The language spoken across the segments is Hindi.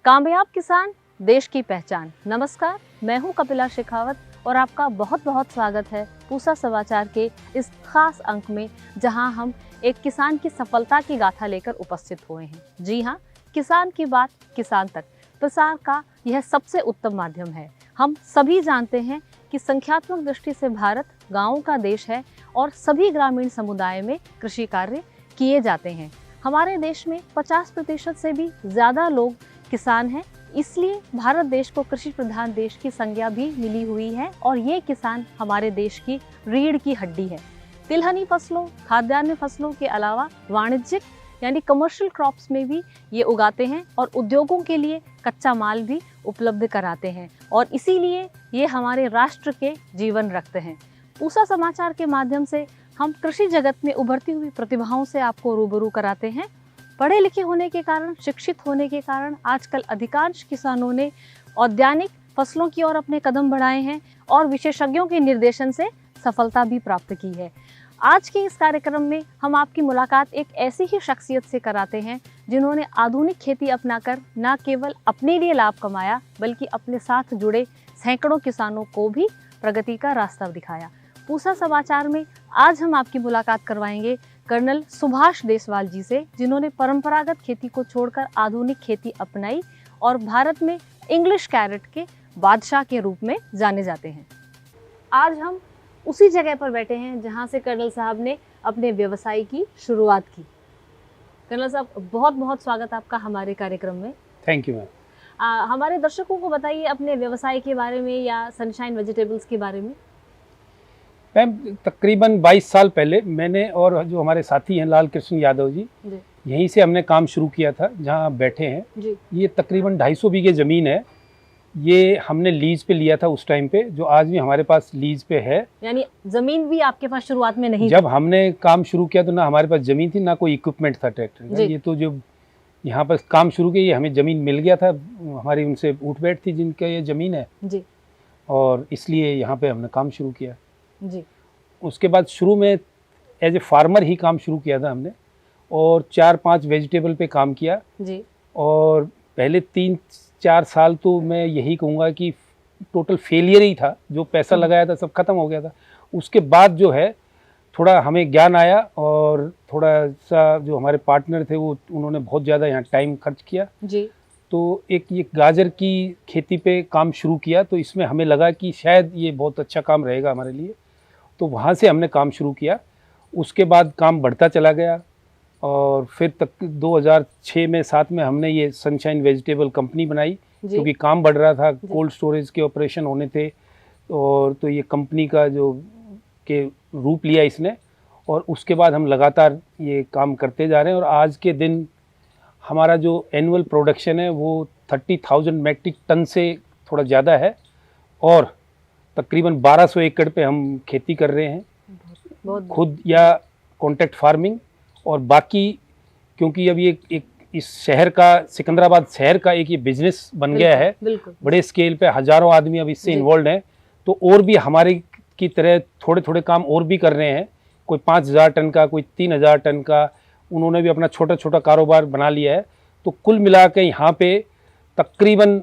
कामयाब किसान देश की पहचान। नमस्कार, मैं हूं कपिला शेखावत और आपका बहुत बहुत स्वागत है पूसा समाचार के इस खास अंक में, जहां हम एक किसान की सफलता की गाथा लेकर उपस्थित हुए हैं। जी हां, किसान की बात किसान तक प्रसार का यह सबसे उत्तम माध्यम है। हम सभी जानते हैं कि संख्यात्मक दृष्टि से भारत गांवों का देश है और सभी ग्रामीण समुदाय में कृषि कार्य किए जाते हैं। हमारे देश में 50% से भी ज़्यादा लोग किसान हैं, इसलिए भारत देश को कृषि प्रधान देश की संज्ञा भी मिली हुई है और ये किसान हमारे देश की रीढ़ की हड्डी है। तिलहनी फसलों, खाद्यान्न फसलों के अलावा वाणिज्यिक यानी कमर्शियल क्रॉप्स में भी ये उगाते हैं और उद्योगों के लिए कच्चा माल भी उपलब्ध कराते हैं और इसीलिए ये हमारे राष्ट्र के जीवन रखते हैं। पूसा समाचार के माध्यम से हम कृषि जगत में उभरती हुई प्रतिभाओं से आपको रूबरू कराते हैं। पढ़े लिखे होने के कारण, शिक्षित होने के कारण आजकल अधिकांश किसानों ने औद्यानिक फसलों की ओर अपने कदम बढ़ाए हैं और विशेषज्ञों के निर्देशन से सफलता भी प्राप्त की है। आज के इस कार्यक्रम में हम आपकी मुलाकात एक ऐसी ही शख्सियत से कराते हैं जिन्होंने आधुनिक खेती अपनाकर न केवल अपने लिए लाभ कमाया बल्कि अपने साथ जुड़े सैकड़ों किसानों को भी प्रगति का रास्ता दिखाया। पूसा समाचार में आज हम आपकी मुलाकात करवाएंगे कर्नल सुभाष देसवाल जी से, जिन्होंने परंपरागत खेती को छोड़कर आधुनिक खेती अपनाई और भारत में इंग्लिश कैरेट के बादशाह के रूप में जाने जाते हैं। आज हम उसी जगह पर बैठे हैं जहां से कर्नल साहब ने अपने व्यवसाय की शुरुआत की। कर्नल साहब, बहुत बहुत स्वागत आपका हमारे कार्यक्रम में। Thank you ma'am. हमारे दर्शकों को बताइए अपने व्यवसाय के बारे में या सनशाइन वेजिटेबल्स के बारे में। मैम, तकरीबन 22 साल पहले मैंने और जो हमारे साथी हैं लाल कृष्ण यादव जी, यहीं से हमने काम शुरू किया था जहां आप बैठे हैं जी। ये तकरीबन 250 बीघे ज़मीन है। ये हमने लीज पे लिया था उस टाइम पे, जो आज भी हमारे पास लीज पे है। यानी जमीन भी आपके पास शुरुआत में नहीं? जब हमने काम शुरू किया तो ना हमारे पास जमीन थी ना कोई इक्विपमेंट था ट्रैक्टर का। ये तो जो यहाँ पर काम शुरू किया, ये हमें जमीन मिल गया था, हमारी उनसे उठ बैठ थी जिनका ये जमीन है जी, और इसलिए यहाँ पे हमने काम शुरू किया जी। उसके बाद शुरू में एज ए फार्मर ही काम शुरू किया था हमने और 4-5 वेजिटेबल पे काम किया जी। और पहले 3-4 साल तो मैं यही कहूँगा कि टोटल फेलियर ही था, जो पैसा लगाया था सब खत्म हो गया था। उसके बाद जो है थोड़ा हमें ज्ञान आया और थोड़ा सा जो हमारे पार्टनर थे वो उन्होंने बहुत ज़्यादा यहाँ टाइम खर्च किया जी। तो एक ये गाजर की खेती पे काम शुरू किया, तो इसमें हमें लगा कि शायद ये बहुत अच्छा काम रहेगा हमारे लिए, तो वहाँ से हमने काम शुरू किया। उसके बाद काम बढ़ता चला गया और फिर तक 2006 में 7 में हमने ये सनशाइन वेजिटेबल कंपनी बनाई, क्योंकि काम बढ़ रहा था, कोल्ड स्टोरेज के ऑपरेशन होने थे और तो ये कंपनी का जो के रूप लिया इसने। और उसके बाद हम लगातार ये काम करते जा रहे हैं और आज के दिन हमारा जो एनुअल प्रोडक्शन है वो 30,000 मैट्रिक टन से थोड़ा ज़्यादा है और तकरीबन 1200 एकड़ पे हम खेती कर रहे हैं, खुद या कॉन्ट्रैक्ट फार्मिंग। और बाकी क्योंकि अब ये एक इस शहर का, सिकंदराबाद शहर का एक ये बिजनेस बन गया है, बड़े स्केल पे हज़ारों आदमी अब इससे इन्वॉल्व हैं, तो और भी हमारे की तरह थोड़े थोड़े काम और भी कर रहे हैं। कोई 5,000 टन का, कोई 3,000 टन का, उन्होंने भी अपना छोटा छोटा कारोबार बना लिया है। तो कुल मिला के यहाँ पे तकरीबन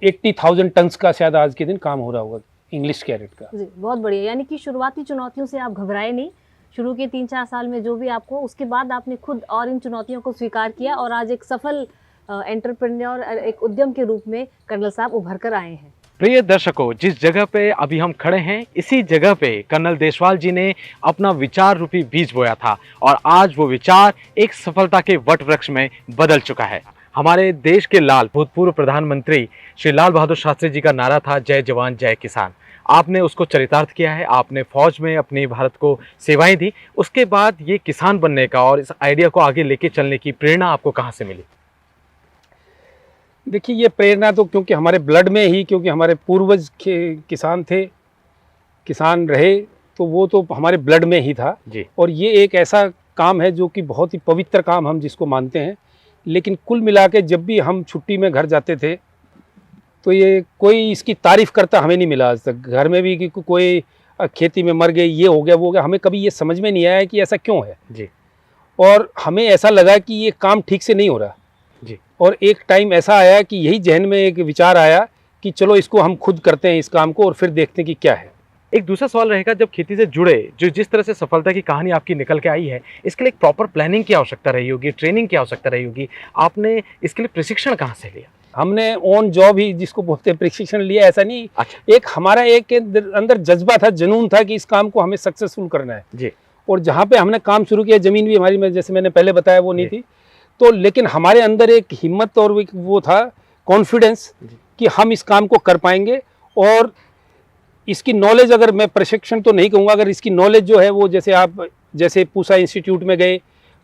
80,000 टन्स का शायद आज के दिन काम हो रहा होगा इंग्लिश कैरेट का जी। बहुत बढ़िया। यानी कि शुरुआती चुनौतियों से आप घबराए नहीं, शुरू के 3-4 साल में जो भी आपको, उसके बाद आपने खुद और इन चुनौतियों को स्वीकार किया और आज एक सफल एंटरप्रेन्योर, एक उद्यम के रूप में कर्नल साहब उभर कर आए हैं। प्रिय दर्शकों, जिस जगह पे अभी हम खड़े हैं, इसी जगह पे कर्नल देसवाल जी ने अपना विचार रूपी बीज बोया था और आज वो विचार एक सफलता के वट वृक्ष में बदल चुका है। हमारे देश के लाल भूतपूर्व प्रधानमंत्री श्री लाल बहादुर शास्त्री जी का नारा था, जय जवान जय किसान। आपने उसको चरितार्थ किया है, आपने फौज में अपनी भारत को सेवाएं दी। उसके बाद ये किसान बनने का और इस आइडिया को आगे लेके चलने की प्रेरणा आपको कहाँ से मिली? देखिए, ये प्रेरणा तो क्योंकि हमारे ब्लड में ही, क्योंकि हमारे पूर्वज किसान थे, किसान रहे, तो वो तो हमारे ब्लड में ही था जी। और ये एक ऐसा काम है जो कि बहुत ही पवित्र काम हम जिसको मानते हैं। लेकिन कुल मिला के जब भी हम छुट्टी में घर जाते थे तो ये कोई इसकी तारीफ़ करता हमें नहीं मिला आज तक। घर में भी कि कोई खेती में मर गए, ये हो गया वो हो गया, हमें कभी ये समझ में नहीं आया कि ऐसा क्यों है जी। और हमें ऐसा लगा कि ये काम ठीक से नहीं हो रहा जी। और एक टाइम ऐसा आया कि यही जहन में एक विचार आया कि चलो इसको हम खुद करते हैं इस काम को और फिर देखते हैं कि क्या है। एक दूसरा सवाल रहेगा, जब खेती से जुड़े जो जिस तरह से सफलता की कहानी आपकी निकल के आई है, इसके लिए एक प्रॉपर प्लानिंग की आवश्यकता रही होगी, ट्रेनिंग की आवश्यकता रही होगी, आपने इसके लिए प्रशिक्षण कहाँ से लिया? हमने ऑन जॉब ही जिसको बोलते हैं प्रशिक्षण लिया, ऐसा नहीं। अच्छा। एक हमारा एक अंदर जज्बा था, जुनून था कि इस काम को हमें सक्सेसफुल करना है जी। और जहाँ पे हमने काम शुरू किया, जमीन भी हमारी में जैसे मैंने पहले बताया वो नहीं थी, तो लेकिन हमारे अंदर एक हिम्मत और वो था कॉन्फिडेंस कि हम इस काम को कर पाएंगे। और इसकी नॉलेज, अगर मैं प्रशिक्षण तो नहीं कहूँगा, अगर इसकी नॉलेज जो है वो जैसे आप जैसे पूसा इंस्टीट्यूट में गए,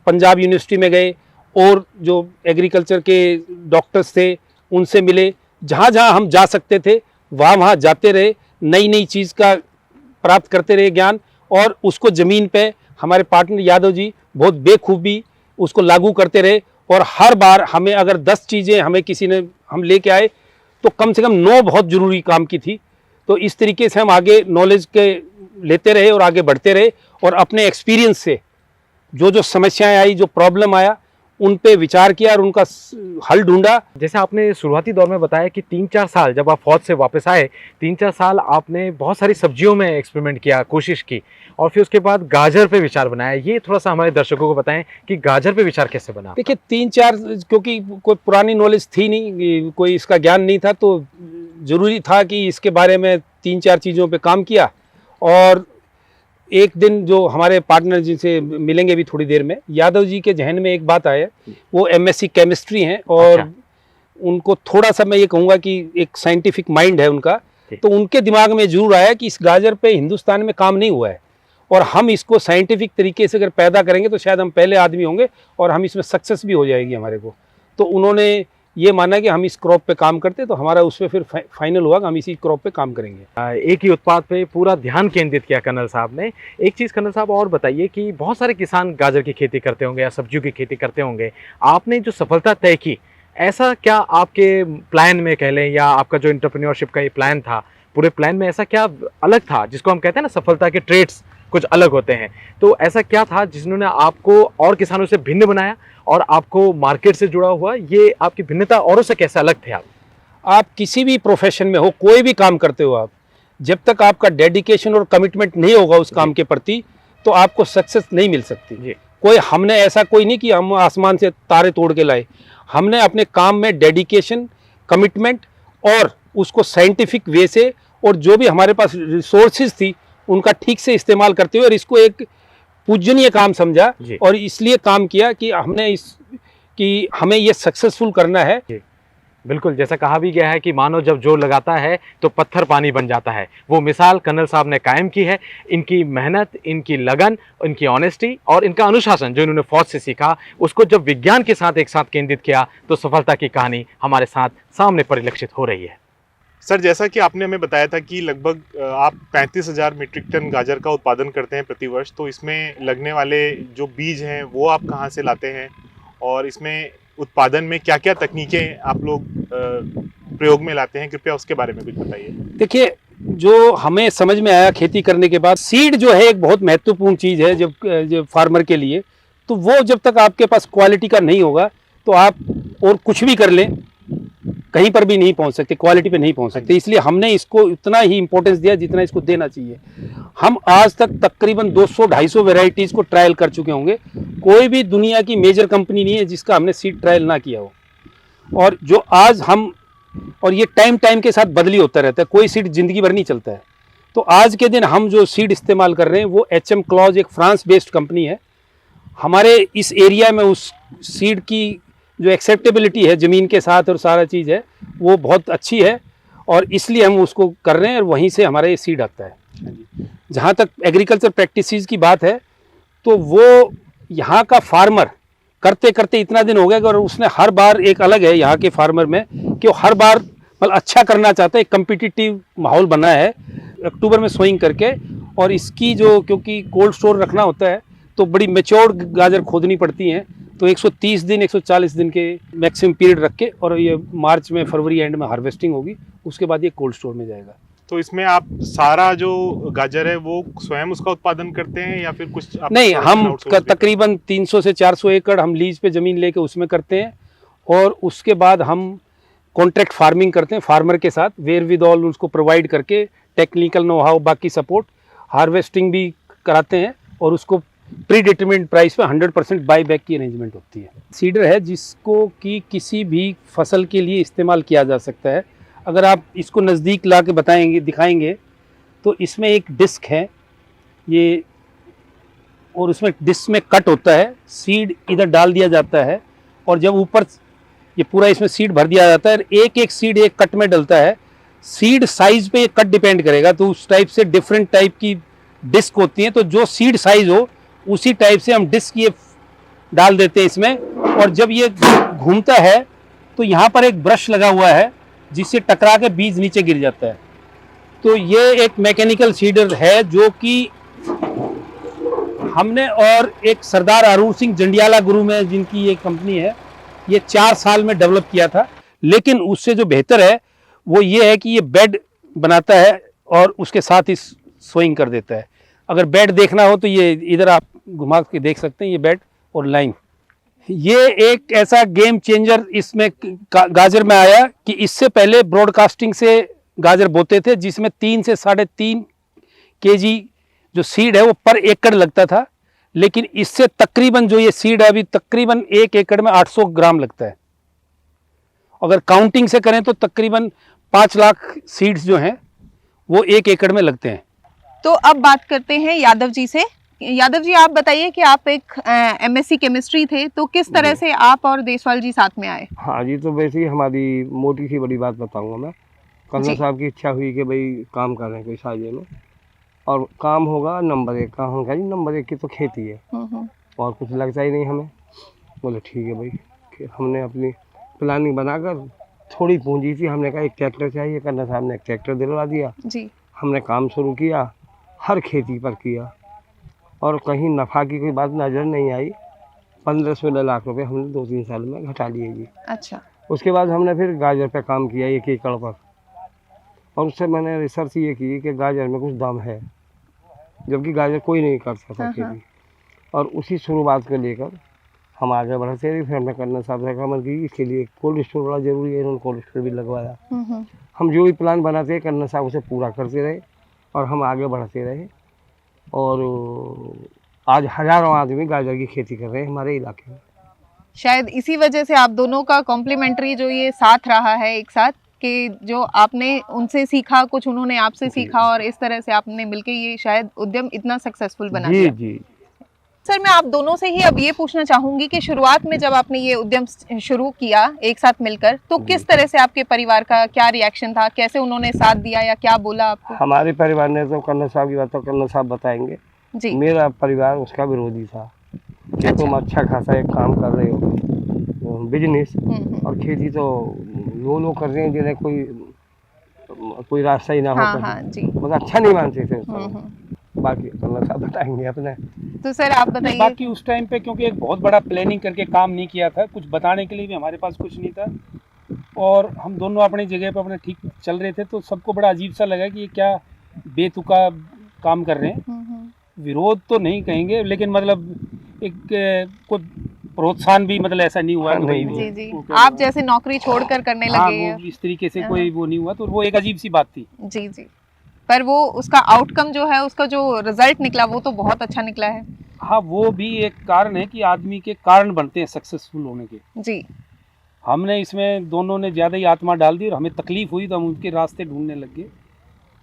पंजाब यूनिवर्सिटी में गए और जो एग्रीकल्चर के डॉक्टर्स थे उनसे मिले, जहाँ जहाँ हम जा सकते थे वहाँ वहाँ जाते रहे, नई नई चीज़ का प्राप्त करते रहे ज्ञान, और उसको ज़मीन पे हमारे पार्टनर यादव जी बहुत बेखूबी उसको लागू करते रहे। और हर बार हमें अगर 10 चीज़ें हमें किसी ने हम लेके आए तो कम से कम 9 बहुत ज़रूरी काम की थी। तो इस तरीके से हम आगे नॉलेज के लेते रहे और आगे बढ़ते रहे और अपने एक्सपीरियंस से जो जो समस्याएं आई, जो प्रॉब्लम आया, उन पे विचार किया और उनका हल ढूंढा। जैसे आपने शुरुआती दौर में बताया कि 3-4 साल जब आप फौज से वापस आए, 3-4 साल आपने बहुत सारी सब्जियों में एक्सपेरिमेंट किया, कोशिश की, और फिर उसके बाद गाजर पे विचार बनाया। ये थोड़ा सा हमारे दर्शकों को बताएं कि गाजर पे विचार कैसे बना? देखिए 3-4, क्योंकि कोई पुरानी नॉलेज थी नहीं, कोई इसका ज्ञान नहीं था, तो ज़रूरी था कि इसके बारे में 3-4 चीज़ों पे काम किया। और एक दिन जो हमारे पार्टनर जिनसे मिलेंगे भी थोड़ी देर में, यादव जी के जहन में एक बात आया, वो MSc केमिस्ट्री हैं और अच्छा। उनको थोड़ा सा मैं ये कहूँगा कि एक साइंटिफिक माइंड है उनका, तो उनके दिमाग में जरूर आया कि इस गाजर पे हिंदुस्तान में काम नहीं हुआ है और हम इसको साइंटिफिक तरीके से अगर पैदा करेंगे तो शायद हम पहले आदमी होंगे और हम इसमें सक्सेस भी हो जाएगी हमारे को। तो उन्होंने ये माना कि हम इस क्रॉप पे काम करते, तो हमारा उस पर फिर फाइनल हुआ कि हम इसी क्रॉप पे काम करेंगे। एक ही उत्पाद पे पूरा ध्यान केंद्रित किया कर्नल साहब ने। एक चीज़ कर्नल साहब और बताइए कि बहुत सारे किसान गाजर की खेती करते होंगे या सब्जियों की खेती करते होंगे, आपने जो सफलता तय की, ऐसा क्या आपके प्लान में कह लें या आपका जो एंटरप्रेन्योरशिप का ये प्लान था, पूरे प्लान में ऐसा क्या अलग था, जिसको हम कहते हैं ना सफलता के ट्रेड्स कुछ अलग होते हैं, तो ऐसा क्या था जिन्होंने आपको और किसानों से भिन्न बनाया और आपको मार्केट से जुड़ा हुआ, ये आपकी भिन्नता औरों से कैसे अलग थे आप? आप किसी भी प्रोफेशन में हो, कोई भी काम करते हो आप, जब तक आपका डेडिकेशन और कमिटमेंट नहीं होगा उस काम के प्रति, तो आपको सक्सेस नहीं मिल सकती। कोई हमने ऐसा कोई नहीं कि हम आसमान से तारे तोड़ के लाए, हमने अपने काम में डेडिकेशन, कमिटमेंट और उसको साइंटिफिक वे से और जो भी हमारे पास रिसोर्सेज थी उनका ठीक से इस्तेमाल करते हुए और इसको एक पूजनीय काम समझा और इसलिए काम किया कि हमें ये सक्सेसफुल करना है। बिल्कुल, जैसा कहा भी गया है कि मानो जब जोर लगाता है तो पत्थर पानी बन जाता है, वो मिसाल कर्नल साहब ने कायम की है। इनकी मेहनत, इनकी लगन, इनकी ऑनेस्टी और इनका अनुशासन जो इन्होंने फौज से सीखा, उसको जब विज्ञान के साथ एक साथ केंद्रित किया तो सफलता की कहानी हमारे साथ सामने परिलक्षित हो रही है। सर, जैसा कि आपने हमें बताया था कि लगभग आप 35,000 मीट्रिक टन गाजर का उत्पादन करते हैं प्रति वर्ष, तो इसमें लगने वाले जो बीज हैं वो आप कहाँ से लाते हैं और इसमें उत्पादन में क्या क्या तकनीकें आप लोग प्रयोग में लाते हैं, कृपया उसके बारे में कुछ बताइए। देखिए, जो हमें समझ में आया खेती करने के बाद, सीड जो है एक बहुत महत्वपूर्ण चीज़ है जब फार्मर के लिए, तो वो जब तक आपके पास क्वालिटी का नहीं होगा तो आप और कुछ भी कर लें कहीं पर भी नहीं पहुंच सकते, क्वालिटी पे नहीं पहुंच सकते। इसलिए हमने इसको उतना ही इंपॉर्टेंस दिया जितना इसको देना चाहिए। हम आज तक तकरीबन 200-250 वेराइटीज़ को ट्रायल कर चुके होंगे। कोई भी दुनिया की मेजर कंपनी नहीं है जिसका हमने सीड ट्रायल ना किया हो। और जो आज हम, और ये टाइम के साथ बदली होता रहता है, कोई सीड ज़िंदगी भर नहीं चलता है। तो आज के दिन हम जो सीड इस्तेमाल कर रहे हैं वो HM क्लॉज एक फ्रांस बेस्ड कंपनी है। हमारे इस एरिया में उस सीड की जो एक्सेप्टेबिलिटी है ज़मीन के साथ और सारा चीज़ है वो बहुत अच्छी है और इसलिए हम उसको कर रहे हैं और वहीं से हमारा ये सीड आता है। जहाँ तक एग्रीकल्चर प्रैक्टिसेस की बात है, तो वो यहाँ का फार्मर करते करते इतना दिन हो गया और उसने हर बार, एक अलग है यहाँ के फार्मर में कि वो हर बार मतलब अच्छा करना चाहता है, एक कम्पिटिटिव माहौल बना है। अक्टूबर में सोइंग करके, और इसकी जो, क्योंकि कोल्ड स्टोर रखना होता है तो बड़ी मेच्योर गाजर खोदनी पड़ती हैं, तो 130 दिन 140 दिन के मैक्सिमम पीरियड रख के, और ये मार्च में, फरवरी एंड में हार्वेस्टिंग होगी, उसके बाद ये कोल्ड स्टोर में जाएगा। तो इसमें आप सारा जो गाजर है वो स्वयं उसका उत्पादन करते हैं या फिर कुछ नहीं, हम तकरीबन 300 से 400 एकड़ हम लीज पे ज़मीन लेके उसमें करते हैं और उसके बाद हम कॉन्ट्रैक्ट फार्मिंग करते हैं फार्मर के साथ, वेयर विद ऑल उसको प्रोवाइड करके टेक्निकल नो हाउ, बाकी सपोर्ट, हार्वेस्टिंग भी कराते हैं और उसको प्री डिटरमिन्ड प्राइस पे 100% बाई बैक की अरेंजमेंट होती है। सीडर है जिसको कि किसी भी फसल के लिए इस्तेमाल किया जा सकता है। अगर आप इसको नज़दीक ला के बताएंगे, दिखाएंगे, तो इसमें एक डिस्क है ये, और उसमें डिस्क में कट होता है, सीड इधर डाल दिया जाता है और जब ऊपर ये पूरा इसमें सीड भर दिया जाता है, एक एक सीड एक कट में डलता है। सीड साइज पे ये कट डिपेंड करेगा, तो उस टाइप से डिफरेंट टाइप की डिस्क होती हैं, तो जो सीड साइज हो उसी टाइप से हम डिस्क ये डाल देते हैं इसमें। और जब ये घूमता है तो यहाँ पर एक ब्रश लगा हुआ है जिससे टकरा के बीज नीचे गिर जाता है। तो ये एक मैकेनिकल सीडर है जो कि हमने और एक सरदार अरूण सिंह जंडियाला गुरु में जिनकी ये कंपनी है, ये 4 साल में डेवलप किया था। लेकिन उससे जो बेहतर है वो ये है कि ये बेड बनाता है और उसके साथ ही सोइंग कर देता है। अगर बेड देखना हो तो ये इधर आप घुमा के देख सकते हैं, ये बेड और लाइन। ये एक ऐसा गेम चेंजर इसमें गाजर में आया कि इससे पहले ब्रॉडकास्टिंग से गाजर बोते थे जिसमें 3 से 3.5 केजी जो सीड है वो पर एकड़ लगता था, लेकिन इससे तकरीबन जो ये सीड है अभी तकरीबन 1 एकड़ में 800 ग्राम लगता है। अगर काउंटिंग से करें तो तकरीबन 5 लाख सीड्स जो हैं वो 1 एकड़ में लगते हैं। तो अब बात करते हैं यादव जी से। यादव जी, आप बताइए कि आप एक एमएससी केमिस्ट्री थे, तो किस तरह से आप और देशवाल जी साथ में आए? हाँ जी, तो वैसे ही हमारी मोटी सी बड़ी बात बताऊंगा मैं। कर्नल साहब की इच्छा हुई कि भाई काम कर रहे हैं कोई साझे में, और काम होगा नंबर 1 का। हम कहा जी नंबर 1 की तो खेती है और कुछ लगता ही नहीं हमें। बोले ठीक है भाई। हमने अपनी प्लानिंग बनाकर, थोड़ी पूंजी थी, हमने कहा एक ट्रैक्टर चाहिए। कर्नल साहब ने एक ट्रैक्टर दिलवा दिया जी। हमने काम शुरू किया, हर खेती पर किया और कहीं नफ़ा की कोई बात नज़र नहीं आई। 15-16 लाख रुपए हमने 2-3 साल में घटा लिए जी। अच्छा। उसके बाद हमने फिर गाजर पे काम किया 1 एकड़ पर, और उससे मैंने रिसर्च ये की कि गाजर में कुछ दम है, जबकि गाजर कोई नहीं कर सकता खेती। और उसी शुरुआत को लेकर हम आगे बढ़ते रहे। फिर हमने कर्नल साहब से कहा कि इसके लिए कोल्ड स्टोर बड़ा ज़रूरी है, इन्होंने कोल्ड स्टोर भी लगवाया। हम जो भी प्लान बनाते हैं कर्नल साहब उसे पूरा करते रहे और हम आगे बढ़ते रहे। और आज हज़ारों आदमी गाजर की खेती कर रहे हैं हमारे इलाके में। शायद इसी वजह से आप दोनों का कॉम्प्लीमेंट्री जो ये साथ रहा है एक साथ, कि जो आपने उनसे सीखा, कुछ उन्होंने आपसे सीखा, और इस तरह से आपने मिलके ये शायद उद्यम इतना सक्सेसफुल बना दिया। जी। सर, मैं आप दोनों से ही अब ये पूछना चाहूंगी कि शुरुआत में जब आपने ये उद्यम शुरू किया एक साथ मिलकर, तो किस तरह से आपके परिवार का क्या रिएक्शन था? कैसे उन्होंने साथ दिया या क्या बोला आपको? हमारे परिवार ने तो, कर्नल साहब की बात तो कर्नल साहब बताएंगे जी। मेरा परिवार उसका विरोधी था कि तुम अच्छा खासा एक काम कर रहे हो बिजनेस, और खेती तो वो लोग कर रहे हैं जिन्हें कोई रास्ता ही ना हो। मतलब अच्छा नहीं मानते थे उसको। बाकी कर्नल साहब बताएंगे अपने। तो सर आप बताइए। बाकी उस टाइम पे क्योंकि एक बहुत बड़ा प्लानिंग करके काम नहीं किया था, कुछ बताने के लिए भी हमारे पास कुछ नहीं था, और हम दोनों अपनी जगह पे अपने ठीक चल रहे थे, तो सबको बड़ा अजीब सा लगा कि ये क्या बेतुका काम कर रहे हैं। विरोध तो नहीं कहेंगे, लेकिन मतलब एक कोई प्रोत्साहन भी मतलब ऐसा नहीं हुआ। जी। आप जैसे नौकरी छोड़कर करने लगे, इस तरीके से कोई वो नहीं हुआ, तो वो एक अजीब सी बात थी। जी। पर वो उसका आउटकम जो है, उसका जो रिजल्ट निकला वो तो बहुत अच्छा निकला है। हाँ, वो भी एक कारण है कि आदमी के कारण बनते हैं सक्सेसफुल होने के। जी। हमने इसमें दोनों ने ज़्यादा ही आत्मा डाल दी और हमें तकलीफ हुई तो हम उनके रास्ते ढूंढने लग गए,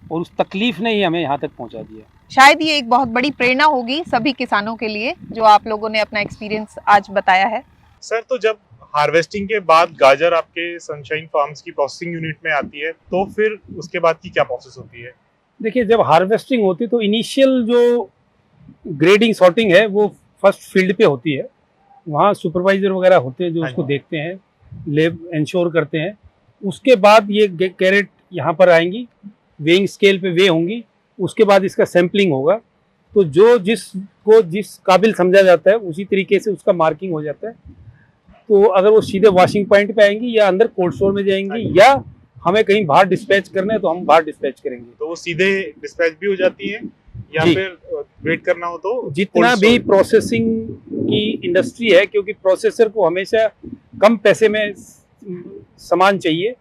और उस तकलीफ ने ही हमें यहाँ तक पहुँचा दिया। शायद ये एक बहुत बड़ी प्रेरणा होगी सभी किसानों के लिए, जो आप लोगों ने अपना एक्सपीरियंस आज बताया है। सर, तो जब हार्वेस्टिंग के बाद गाजर आपके सनशाइन फार्म्स की प्रोसेसिंग यूनिट में आती है, तो फिर उसके बाद की क्या प्रोसेस होती है? देखिए, जब हार्वेस्टिंग होती है तो इनिशियल जो ग्रेडिंग सॉर्टिंग है वो फर्स्ट फील्ड पे होती है। वहाँ सुपरवाइजर वगैरह होते हैं जो उसको देखते हैं, लेब इंश्योर करते हैं। उसके बाद ये कैरेट यहाँ पर आएंगी, वेइंग स्केल पे वे होंगी, उसके बाद इसका सैम्पलिंग होगा। तो जो जिस काबिल समझा जाता है उसी तरीके से उसका मार्किंग हो जाता है। तो अगर वो सीधे वॉशिंग पॉइंट पे आएंगी या अंदर कोल्ड स्टोर में जाएंगी, या हमें कहीं बाहर डिस्पैच करना है तो हम बाहर डिस्पैच करेंगे। तो वो सीधे डिस्पैच भी हो जाती है, या फिर वेट करना हो तो? जितना भी प्रोसेसिंग की इंडस्ट्री है, क्योंकि प्रोसेसर को हमेशा कम पैसे में सामान चाहिए,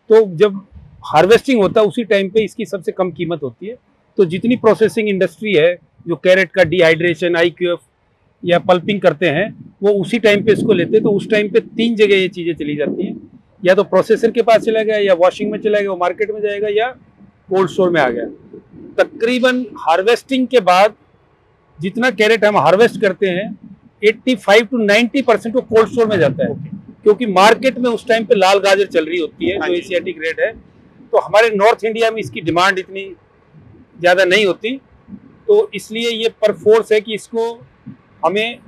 तो जब हार्वेस्टिंग होता है उसी टाइम पे इसकी सबसे कम कीमत होती है। तो जितनी प्रोसेसिंग इंडस्ट्री है जो कैरेट का डिहाइड्रेशन, IQF या पल्पिंग करते हैं, वो उसी टाइम पे इसको लेते हैं। तो उस टाइम पे 3 जगह ये चीज़ें चली जाती हैं, या तो प्रोसेसर के पास चला गया, या वॉशिंग में चला गया, वो मार्केट में जाएगा, या कोल्ड स्टोर में आ गया। तकरीबन हार्वेस्टिंग के बाद जितना कैरेट हम हार्वेस्ट करते हैं 85 to 90% वो कोल्ड स्टोर में जाता है, क्योंकि मार्केट में उस टाइम पे लाल गाजर चल रही होती है जो एशियाटिक रेड है। तो हमारे नॉर्थ इंडिया में इसकी डिमांड इतनी ज़्यादा नहीं होती, तो इसलिए ये पर फोर्स है कि इसको हमें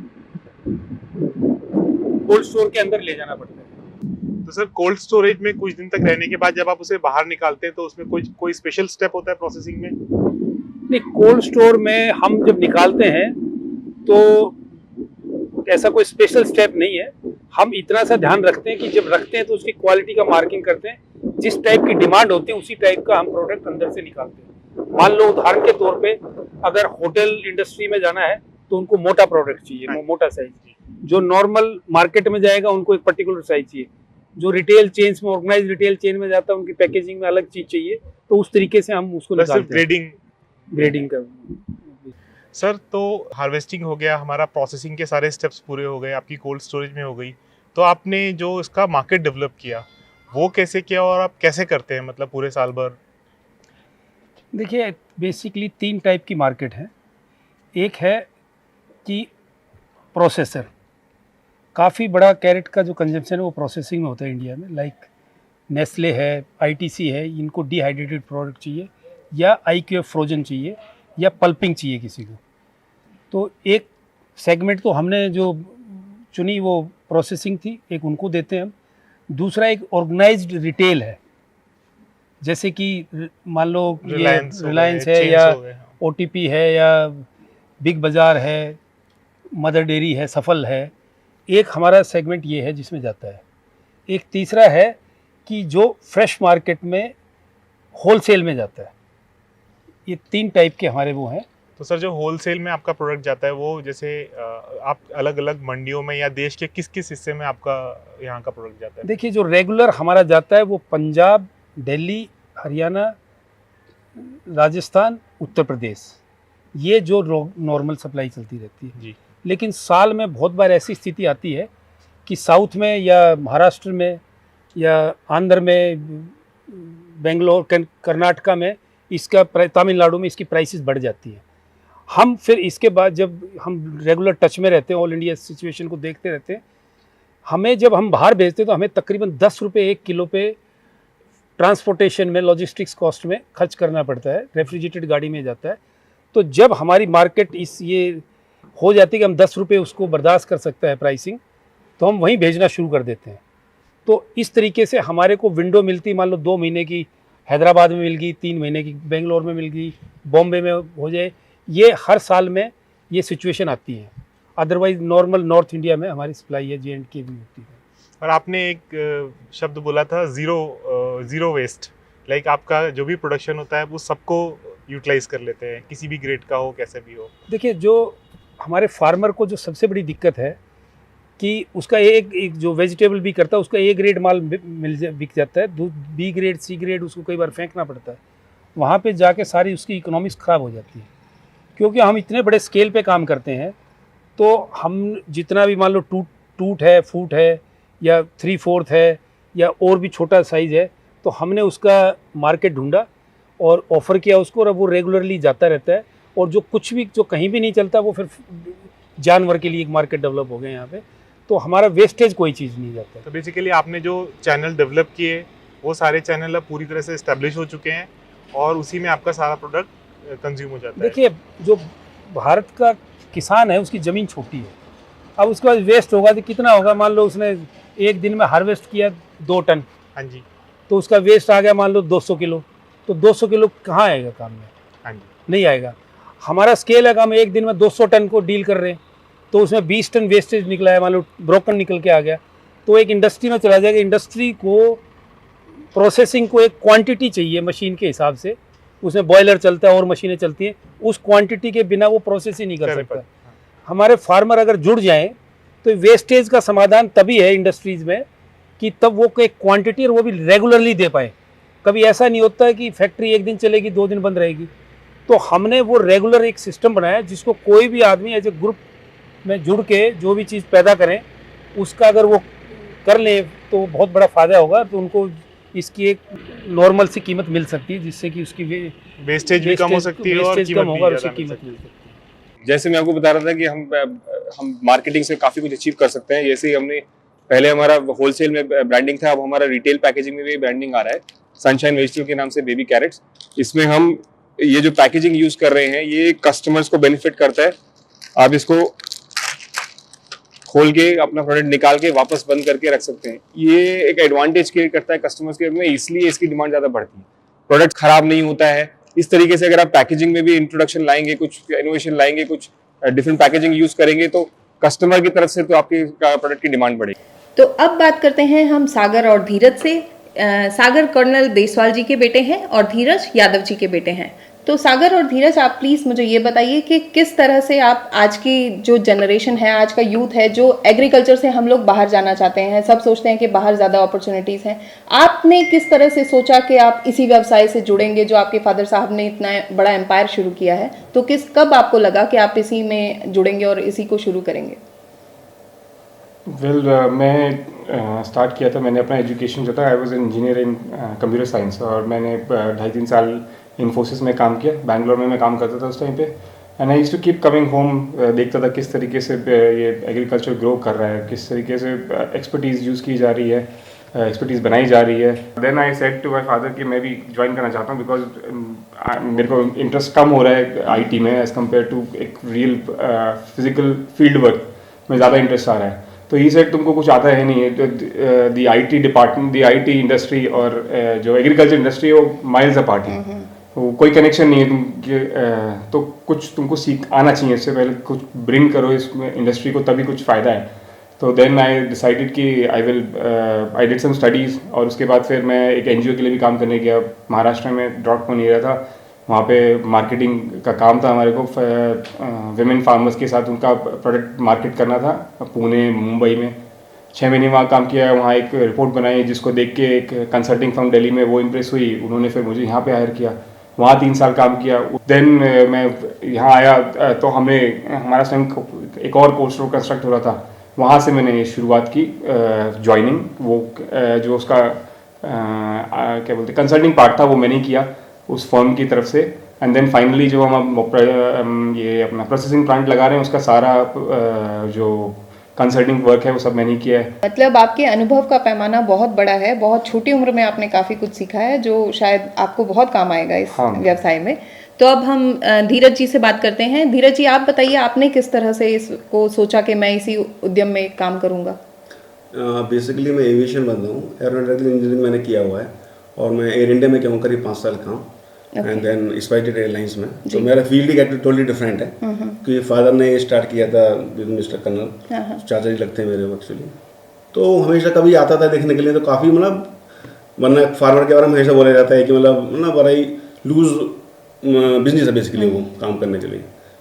कोल्ड स्टोर के अंदर ले जाना पड़ता है। तो सर कोल्ड स्टोरेज में कुछ दिन तक रहने के बाद जब आप उसे बाहर निकालते हैं तो उसमें कोई स्पेशल स्टेप होता है प्रोसेसिंग में? नहीं, कोल्ड स्टोर में हम जब निकालते हैं तो ऐसा कोई स्पेशल स्टेप नहीं है। हम इतना सा ध्यान रखते हैं कि जब रखते हैं तो उसकी क्वालिटी का मार्किंग करते हैं, जिस टाइप की डिमांड होती है उसी टाइप का हम प्रोडक्ट अंदर से निकालते हैं। मान लो उदाहरण के तौर पे अगर होटल इंडस्ट्री में जाना है तो उनको मोटा प्रोडक्ट चाहिए, मोटा साइज। जो नॉर्मल मार्केट में जाएगा उनको एक पर्टिकुलर साइज चाहिए। जो रिटेल चेन्स में, ऑर्गेनाइज रिटेल चेन में जाता है, उनकी पैकेजिंग में अलग चीज चाहिए। तो उस तरीके से हम उसको निकालते हैं। ग्रेडिंग का। सर तो हार्वेस्टिंग हो गया, हमारा प्रोसेसिंग के सारे स्टेप्स पूरे हो गए, आपकी कोल्ड स्टोरेज में हो गई, तो आपने जो इसका मार्केट डेवलप किया वो कैसे किया और आप कैसे करते हैं, मतलब पूरे साल भर? देखिए, बेसिकली 3 टाइप की मार्केट है। एक है कि प्रोसेसर, काफ़ी बड़ा कैरेट का जो कंजम्पशन है वो प्रोसेसिंग में होता है इंडिया में। लाइक नेस्ले है, ITC है, इनको डिहाइड्रेटेड प्रोडक्ट चाहिए, या IQF फ्रोजन चाहिए, या पल्पिंग चाहिए किसी को। तो एक सेगमेंट तो हमने जो चुनी वो प्रोसेसिंग थी, एक उनको देते हैं हम। दूसरा एक ऑर्गेनाइज्ड रिटेल है, जैसे कि मान लो रिलायंस है, या OTP है, या बिग बाज़ार है, मदर डेयरी है, सफल है। एक हमारा सेगमेंट ये है जिसमें जाता है। एक तीसरा है कि जो फ्रेश मार्केट में होलसेल में जाता है। ये 3 टाइप के हमारे वो हैं। तो सर जो होलसेल में आपका प्रोडक्ट जाता है वो जैसे आप अलग अलग मंडियों में या देश के किस किस हिस्से में आपका यहाँ का प्रोडक्ट जाता है? देखिए, जो रेगुलर हमारा जाता है वो पंजाब, दिल्ली, हरियाणा, राजस्थान, उत्तर प्रदेश, ये जो नॉर्मल सप्लाई चलती रहती है जी। लेकिन साल में बहुत बार ऐसी स्थिति आती है कि साउथ में या महाराष्ट्र में या आंध्र में, बेंगलोर, कर्नाटका में इसका, तमिलनाडु में इसकी प्राइसेस बढ़ जाती है। हम फिर इसके बाद जब हम रेगुलर टच में रहते हैं, ऑल इंडिया सिचुएशन को देखते रहते हैं, हमें जब हम बाहर भेजते हैं तो हमें तकरीबन 10 रुपये 1 किलो पे ट्रांसपोर्टेशन में, लॉजिस्टिक्स कॉस्ट में खर्च करना पड़ता है। रेफ्रिजरेटेड गाड़ी में जाता है। तो जब हमारी मार्केट ये हो जाती है कि हम 10 रुपये उसको बर्दाश्त कर सकता है प्राइसिंग, तो हम वहीं भेजना शुरू कर देते हैं। तो इस तरीके से हमारे को विंडो मिलती, मान लो 2 महीने की हैदराबाद में मिल गई, 3 महीने की बेंगलोर में मिल गई, बॉम्बे में हो जाए, ये हर साल में ये सिचुएशन आती है। अदरवाइज नॉर्मल नॉर्थ इंडिया में हमारी सप्लाई है, J&K भी होती है। और आपने एक शब्द बोला था ज़ीरो वेस्ट, लाइक आपका जो भी प्रोडक्शन होता है वो सबको यूटिलाइज कर लेते हैं, किसी भी ग्रेड का हो, कैसे भी हो। देखिए, जो हमारे फार्मर को जो सबसे बड़ी दिक्कत है कि उसका एक जो वेजिटेबल भी करता है उसका A ग्रेड माल बिक जाता है, B ग्रेड, C ग्रेड उसको कई बार फेंकना पड़ता है। वहाँ पे जाके सारी उसकी इकोनॉमिक्स ख़राब हो जाती है, क्योंकि हम इतने बड़े स्केल पे काम करते हैं। तो हम जितना भी मान लो टूट है, फूट है, या 3/4 है, या और भी छोटा साइज़ है, तो हमने उसका मार्केट ढूंढा और ऑफ़र किया उसको, और वो रेगुलरली जाता रहता है। और जो कुछ भी जो कहीं भी नहीं चलता वो फिर जानवर के लिए एक मार्केट डेवलप हो गया यहाँ पे। तो हमारा वेस्टेज कोई चीज़ नहीं जाता। तो बेसिकली आपने जो चैनल डेवलप किए वो सारे चैनल अब पूरी तरह से इस्टेब्लिश हो चुके हैं और उसी में आपका सारा प्रोडक्ट कंज्यूम हो जाता है। देखिए, जो भारत का किसान है उसकी ज़मीन छोटी है। अब उसके बाद वेस्ट होगा तो कितना होगा? मान लो उसने एक दिन में हार्वेस्ट किया 2 टन, हाँ जी, तो उसका वेस्ट आ गया मान लो 200 किलो। तो 200 किलो कहाँ आएगा काम में? हाँ जी, नहीं आएगा। हमारा स्केल है कि हम एक दिन में 200 टन को डील कर रहे हैं, तो उसमें 20 टन वेस्टेज निकला है, मान लो ब्रोकन निकल के आ गया, तो एक इंडस्ट्री में चला जाएगा। इंडस्ट्री को प्रोसेसिंग को एक क्वांटिटी चाहिए मशीन के हिसाब से, उसमें बॉयलर चलता है और मशीनें चलती हैं, उस क्वांटिटी के बिना वो प्रोसेस ही नहीं कर सकता। हमारे फार्मर अगर जुड़ जाएं तो वेस्टेज का समाधान तभी है इंडस्ट्रीज में कि तब वो एक क्वांटिटी और वो भी रेगुलरली दे पाए। कभी ऐसा नहीं होता है कि फैक्ट्री एक दिन चलेगी 2 दिन बंद रहेगी। तो हमने वो रेगुलर एक सिस्टम बनाया जिसको कोई भी आदमी एज ए ग्रुप में जुड़ के जो भी चीज़ पैदा करें उसका अगर वो कर ले तो बहुत बड़ा फ़ायदा होगा। तो उनको इसकी एक नॉर्मल सी कीमत मिल सकती है जिससे कि उसकी वेस्टेज भी कम हो सकती है और कम होगा और उसकी कीमत मिल सकती है। जैसे मैं आपको बता रहा था कि हम मार्केटिंग से काफ़ी कुछ अचीव कर सकते हैं। जैसे ही हमने पहले हमारा होलसेल में ब्रांडिंग था, अब हमारा रिटेल पैकेजिंग में भी ब्रांडिंग आ रहा है सनशाइन वेजिटेबल के नाम से, बेबी कैरेट्स। इसमें हम ये जो पैकेजिंग यूज कर रहे हैं ये कस्टमर्स को बेनिफिट करता है। आप इसको खोल के अपना प्रोडक्ट निकाल के वापस बंद करके रख सकते हैं। ये एक एडवांटेज क्रिएट करता है कस्टमर्स के में, इसलिए इसकी डिमांड ज़्यादा बढ़ती है। प्रोडक्ट खराब नहीं होता है। इस तरीके से अगर आप पैकेजिंग में भी इंट्रोडक्शन लाएंगे, कुछ इनोवेशन लाएंगे, कुछ डिफरेंट पैकेजिंग यूज करेंगे तो कस्टमर की तरफ से तो आपके प्रोडक्ट की डिमांड बढ़ेगी। तो अब बात करते हैं हम सागर और धीरज से। सागर कर्नल देसवाल जी के बेटे हैं और धीरज यादव जी के बेटे हैं। तो सागर और धीरज, आप प्लीज़ मुझे ये बताइए कि किस तरह से आप आज की जो जनरेशन है, आज का यूथ है जो एग्रीकल्चर से हम लोग बाहर जाना चाहते हैं, सब सोचते हैं कि बाहर ज़्यादा अपॉर्चुनिटीज़ हैं, आपने किस तरह से सोचा कि आप इसी व्यवसाय से जुड़ेंगे जो आपके फादर साहब ने इतना बड़ा एम्पायर शुरू किया है? तो कब आपको लगा कि आप इसी में जुड़ेंगे और इसी को शुरू करेंगे? मैं स्टार्ट किया था, मैंने अपना एजुकेशन जो था, I was engineer in computer science, और मैंने 2.5-3 साल इन्फोसिस में काम किया। बैंगलोर में मैं काम करता था उस टाइम पे। And I used to keep coming home, देखता था किस तरीके से ये एग्रीकल्चर ग्रो कर रहा है, किस तरीके से एक्सपर्टीज़ यूज़ की जा रही है, एक्सपर्टीज़ बनाई जा रही है। Then I said to my father कि मैं भी ज्वाइन करना चाहता हूँ, बिकॉज मेरे को इंटरेस्ट कम हो रहा है आईटी में एज़ कम्पेयर टू एक रियल फिजिकल फील्ड वर्क में ज़्यादा इंटरेस्ट आ रहा है। तो ये सेट तुमको कुछ आता है नहीं है, the IT department, the IT industry और जो एग्रीकल्चर इंडस्ट्री है वो माइल्स अपार्ट है, तो कोई कनेक्शन नहीं है तुम तो कुछ तुमको सीख आना चाहिए, इससे पहले कुछ ब्रिंग करो इसमें इंडस्ट्री को, तभी कुछ फ़ायदा है। तो देन आई डिसाइडेड कि आई डिड सम स्टडीज़, और उसके बाद फिर मैं एक एनजीओ के लिए भी काम करने गया महाराष्ट्र में, डॉट एरिया था, वहाँ पे मार्केटिंग का काम था हमारे को। विमेन फार्मर्स के साथ उनका प्रोडक्ट मार्केट करना था, पुणे मुंबई में 6 महीने वहाँ काम किया। वहाँ एक रिपोर्ट बनाई जिसको देख के एक कंसल्टिंग फर्म दिल्ली में वो इम्प्रेस हुई, उन्होंने फिर मुझे यहाँ पे हायर किया, वहाँ 3 साल काम किया। देन मैं यहाँ आया तो हमारा स्वयं एक और कोर्स कंस्ट्रक्ट हो रहा था, वहाँ से मैंने शुरुआत की ज्वाइनिंग। वो जो उसका क्या बोलते कंसल्टिंग पार्ट था वो मैंने किया उस फर्म की तरफ से। एंड देन फाइनली जो हम ये अपना प्रोसेसिंग प्लांट लगा रहे हैं उसका सारा जो कंसल्टिंग वर्क है वो सब मैंने किया है। मतलब आपके अनुभव का पैमाना बहुत बड़ा है, बहुत छोटी उम्र में आपने काफ़ी कुछ सीखा है जो शायद आपको बहुत काम आएगा इस व्यवसाय में। तो अब हम धीरज जी से बात करते हैं। धीरज जी, आप बताइए आपने किस तरह से इसको सोचा कि मैं इसी उद्यम में काम करूँगा? बेसिकली मैं एविएशन बंदा हूँ, एरोनॉटिकल इंजीनियरिंग मैंने किया हुआ है और मैं एयर इंडिया में किया हूँ करीब 5 साल काम, एंड देन स्पाइसजेट एयरलाइंस में। तो मेरा फील्ड ही टोटली डिफरेंट है, क्योंकि फादर ने स्टार्ट किया था विद मिस्टर कर्नल, चाचा जी लगते हैं मेरे एक्चुअली। तो हमेशा कभी आता था देखने के लिए, तो काफ़ी मतलब, वरना फार्मर के बारे में हमेशा बोला जाता है कि मतलब ना बड़ा ही लूज बिजनेस है बेसिकली वो काम करने के लिए।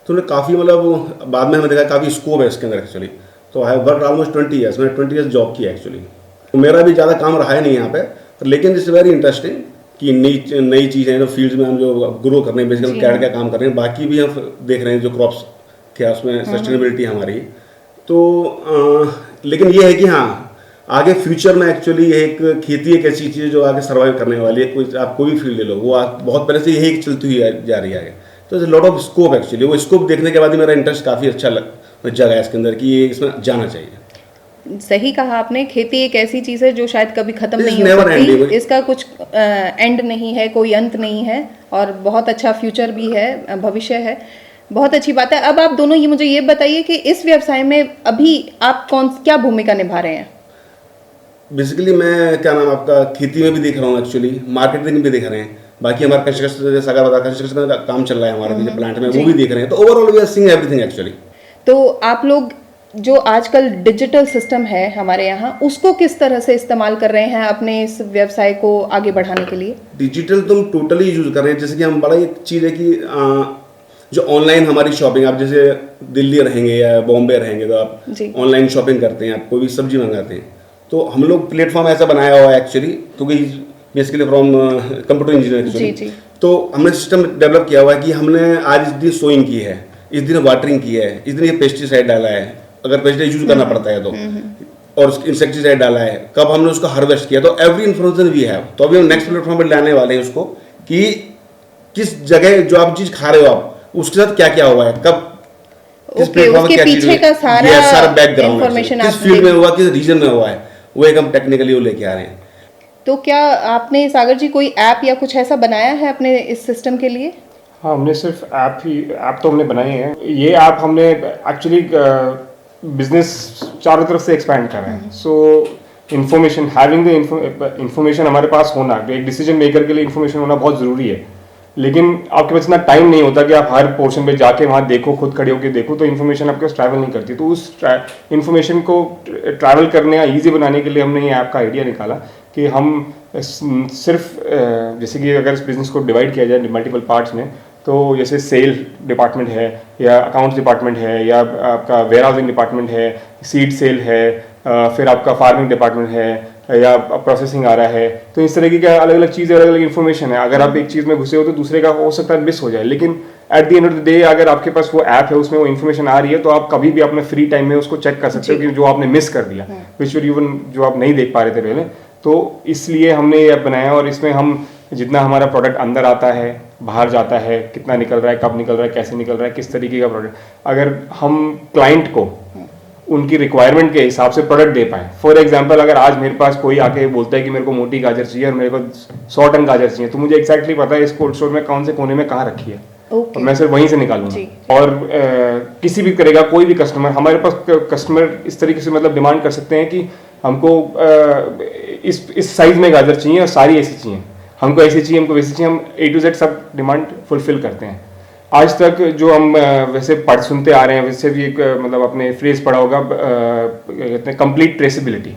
तो उन्हें काफ़ी मतलब बाद में हमें देखा काफ़ी स्कोप है इसके अंदर एक्चुअली। तो आई वर्क ऑलमोस्ट 20 ईयर्स, मैंने 20 ईयर्स जॉब किया एक्चुअली। तो मेरा भी ज़्यादा काम रहा है नहीं यहाँ पे, लेकिन इट्स वेरी इंटरेस्टिंग कि नई चीज़ें जो फील्ड में हम जो ग्रो कर रहे हैं, बेसिकली कैड का काम कर रहे हैं, बाकी भी हम देख रहे हैं जो क्रॉप्स क्या उसमें सस्टेनेबिलिटी हमारी। तो लेकिन ये है कि हाँ, आगे फ्यूचर में एक्चुअली एक खेती एक ऐसी चीज़ जो आगे सर्वाइव करने वाली है। कोई आप कोई भी फील्ड ले लो, वो बहुत पहले से यही चलती हुई जा रही है आगे। तो लॉट ऑफ स्कोप एक्चुअली, वो स्कोप देखने के बाद ही मेरा इंटरेस्ट काफ़ी अच्छा जगह है इसके अंदर कि ये इसमें जाना चाहिए। सही कहा आपने, खेती एक ऐसी चीज़ है जो शायद कभी ख़त्म नहीं हो सकती, इसका कुछ एंड नहीं है, कोई अंत नहीं है, और बहुत अच्छा फ्यूचर भी है, भविष्य है। बहुत अच्छी बात है। अब आप दोनों मुझे ये बताइए कि इस व्यवसाय में अभी आप क्या भूमिका निभा रहे हैं? बेसिकली मैं क्या नाम आपका खेती में भी देख रहा हूँ एक्चुअली, मार्केटिंग भी देख रहे हैं, बाकी हमारा कंस्ट्रक्शन का काम चल रहा है हमारा पीछे प्लांट में, वो भी देख रहे हैं। तो overall we are seeing everything actually. तो आप लोग जो आजकल डिजिटल सिस्टम है हमारे यहाँ, उसको किस तरह से इस्तेमाल कर रहे हैं अपने इस व्यवसाय को आगे बढ़ाने के लिए? डिजिटल तो हम टोटली यूज कर रहे हैं। जैसे कि हम बड़ा एक चीज़ है कि जो ऑनलाइन हमारी शॉपिंग, आप जैसे दिल्ली रहेंगे या बॉम्बे रहेंगे तो आप ऑनलाइन शॉपिंग करते हैं, आप कोई भी सब्जी मंगाते हैं, तो हम लोग प्लेटफॉर्म ऐसा बनाया हुआ है एक्चुअली, क्योंकि बेसिकली फ्रॉम कंप्यूटर इंजीनियर, तो हमने सिस्टम डेवलप किया हुआ है कि हमने आज इस दिन सोइंग की है, इस दिन वाटरिंग की है, इस दिन ये पेस्टिसाइड डाला है, अगर पेस्टिसाइड यूज करना पड़ता है तो, और इंसेक्टिसाइड डाला है, कब हमने उसको हार्वेस्ट किया, तो एवरी इन्फॉर्मेशन वी हैव। तो अभी हम नेक्स्ट प्लेटफॉर्म पर लाने वाले हैं उसको कि किस जगह जो आप चीज खा रहे हो आप उसके साथ क्या क्या हुआ है, कब किस प्लेटफॉर्म पर क्या चीज हुई, सारा बैकग्राउंड किस फील्ड में हुआ, किस रीजन में हुआ है, वो एक हम टेक्निकली वो लेके आ रहे हैं। तो क्या आपने सागर जी कोई ऐप या कुछ ऐसा बनाया है अपने इस सिस्टम के लिए? हाँ, हमने सिर्फ ऐप तो हमने बनाए हैं। ये ऐप हमने एक्चुअली बिजनेस चारों तरफ से एक्सपैंड कर रहे हैं। So information, having the information हमारे पास होना, एक डिसीजन मेकर के लिए इन्फॉर्मेशन होना बहुत ज़रूरी है। लेकिन आपके पास इतना टाइम नहीं होता कि आप हर पोर्शन पे जाके वहाँ देखो, खुद खड़े होकर देखो, तो इन्फॉर्मेशन आपके पास ट्रैवल नहीं करती। तो उस इन्फॉर्मेशन को ट्रैवल करने या ईजी बनाने के लिए हमने ये ऐप का आइडिया निकाला कि हम सिर्फ जैसे कि अगर इस बिज़नेस को डिवाइड किया जाए मल्टीपल पार्ट्स में, तो जैसे सेल डिपार्टमेंट है या अकाउंट्स डिपार्टमेंट है या आपका वेयर हाउसिंग डिपार्टमेंट है, सीड सेल है, फिर आपका फार्मिंग डिपार्टमेंट है या प्रोसेसिंग आ रहा है, तो इस तरह की क्या अलग अलग चीज़ें, अलग अलग इन्फॉर्मेशन है। अगर आप एक चीज़ में घुसे हो तो दूसरे का हो सकता है मिस हो जाए, लेकिन at the end of the day अगर आपके पास वो ऐप है, उसमें वो इन्फॉर्मेशन आ रही है, तो आप कभी भी अपने फ्री टाइम में उसको चेक कर सकते हो कि जो आपने मिस कर दिया, विजुअल इवन जो आप नहीं देख पा रहे थे पहले। तो इसलिए हमने ये ऐप बनाया और इसमें हम जितना हमारा प्रोडक्ट अंदर आता है, बाहर जाता है, कितना निकल रहा है, कब निकल रहा है, कैसे निकल रहा है, किस तरीके का प्रोडक्ट, अगर हम क्लाइंट को उनकी रिक्वायरमेंट के हिसाब से प्रोडक्ट दे पाए। फॉर एग्जांपल, अगर आज मेरे पास कोई आके बोलता है कि मेरे को मोटी गाजर चाहिए और मेरे को 100 टन गाजर चाहिए, तो मुझे एक्जैक्टली पता है इस कोल्ड स्टोर में कौन से कोने में कहाँ रखी है, और मैं सिर्फ वहीं से निकालूंगा। और किसी भी करेगा कोई भी कस्टमर, हमारे पास कस्टमर इस तरीके से मतलब डिमांड कर सकते हैं कि हमको इस साइज में गाजर चाहिए और सारी ऐसी चाहिए, हमको ऐसी चाहिए, हमको वैसी चाहिए, हम A to Z सब डिमांड फुलफिल करते हैं। आज तक जो हम वैसे पढ़ सुनते आ रहे हैं, वैसे भी एक मतलब आपने फ्रेज पढ़ा होगा, कहते हैं कंप्लीट ट्रेसेबिलिटी।